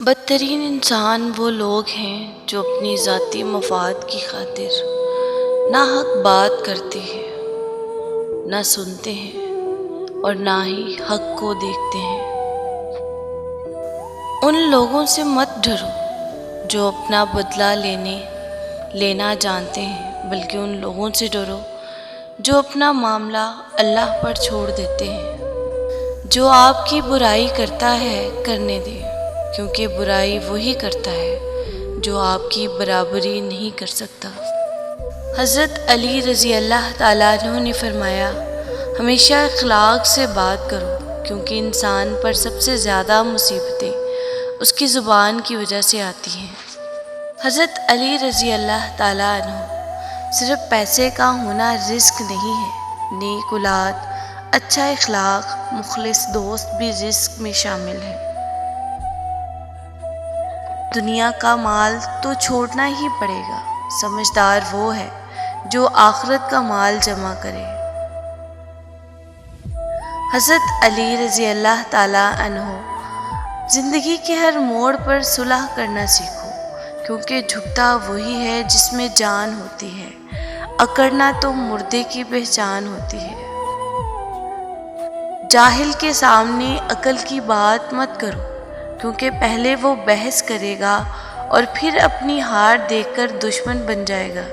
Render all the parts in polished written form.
بدترین انسان وہ لوگ ہیں جو اپنی ذاتی مفاد کی خاطر نہ حق بات کرتے ہیں، نہ سنتے ہیں اور نہ ہی حق کو دیکھتے ہیں۔ ان لوگوں سے مت ڈرو جو اپنا بدلہ لینا جانتے ہیں، بلکہ ان لوگوں سے ڈرو جو اپنا معاملہ اللہ پر چھوڑ دیتے ہیں۔ جو آپ کی برائی کرتا ہے کرنے دیں، کیونکہ برائی وہی کرتا ہے جو آپ کی برابری نہیں کر سکتا۔ حضرت علی رضی اللہ تعالیٰ عنہ نے فرمایا، ہمیشہ اخلاق سے بات کرو، کیونکہ انسان پر سب سے زیادہ مصیبتیں اس کی زبان کی وجہ سے آتی ہیں۔ حضرت علی رضی اللہ تعالیٰ عنہ، صرف پیسے کا ہونا رزق نہیں ہے، نیک اولاد، اچھا اخلاق، مخلص دوست بھی رزق میں شامل ہے۔ دنیا کا مال تو چھوڑنا ہی پڑے گا، سمجھدار وہ ہے جو آخرت کا مال جمع کرے۔ حضرت علی رضی اللہ تعالیٰ عنہ، زندگی کے ہر موڑ پر صلح کرنا سیکھو، کیونکہ جھکتا وہی ہے جس میں جان ہوتی ہے، اکڑنا تو مردے کی پہچان ہوتی ہے۔ جاہل کے سامنے عقل کی بات مت کرو، کیونکہ پہلے وہ بحث کرے گا اور پھر اپنی ہار دیکھ کر دشمن بن جائے گا۔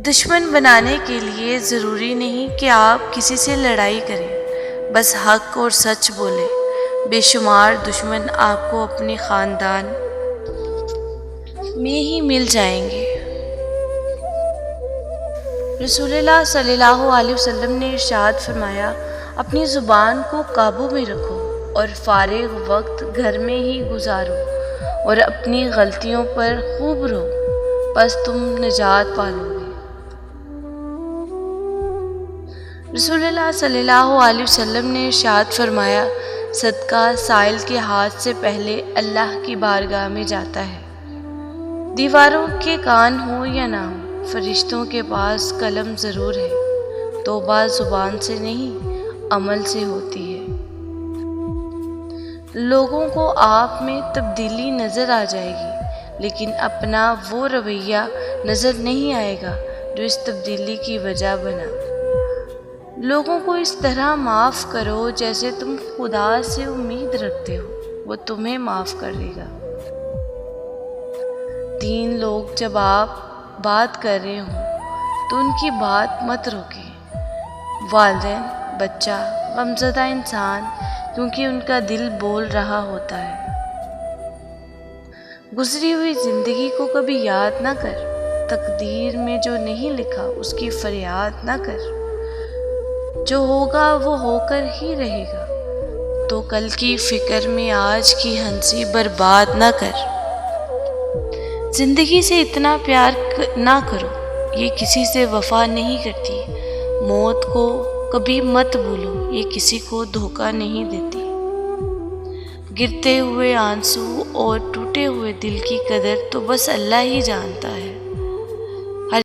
دشمن بنانے کے لیے ضروری نہیں کہ آپ کسی سے لڑائی کریں، بس حق اور سچ بولیں۔ بے شمار دشمن آپ کو اپنے خاندان میں ہی مل جائیں گے۔ رسول اللہ صلی اللہ علیہ وسلم نے ارشاد فرمایا، اپنی زبان کو قابو میں رکھو اور فارغ وقت گھر میں ہی گزارو اور اپنی غلطیوں پر خوب رو، پس تم نجات پالو گے۔ رسول اللہ صلی اللہ علیہ وسلم نے ارشاد فرمایا، صدقہ سائل کے ہاتھ سے پہلے اللہ کی بارگاہ میں جاتا ہے۔ دیواروں کے کان ہوں یا نہ ہوں، فرشتوں کے پاس قلم ضرور ہے۔ توبہ زبان سے نہیں، عمل سے ہوتی ہے۔ لوگوں کو آپ میں تبدیلی نظر آ جائے گی، لیکن اپنا وہ رویہ نظر نہیں آئے گا جو اس تبدیلی کی وجہ بنا۔ لوگوں کو اس طرح معاف کرو جیسے تم خدا سے امید رکھتے ہو وہ تمہیں معاف کر دے گا۔ 3 لوگ جب آپ بات کر رہے ہوں تو ان کی بات مت روکیں، والدین، بچہ، غمزدہ انسان، کیونکہ ان کا دل بول رہا ہوتا ہے۔ گزری ہوئی زندگی کو کبھی یاد نہ کر، تقدیر میں جو نہیں لکھا اس کی فریاد نہ کر۔ جو ہوگا وہ ہو کر ہی رہے گا، تو کل کی فکر میں آج کی ہنسی برباد نہ کر۔ زندگی سے اتنا پیار نہ کرو، یہ کسی سے وفا نہیں کرتی۔ موت کو کبھی مت بھولو، یہ کسی کو دھوکہ نہیں دیتی۔ گرتے ہوئے آنسو اور ٹوٹے ہوئے دل کی قدر تو بس اللہ ہی جانتا ہے۔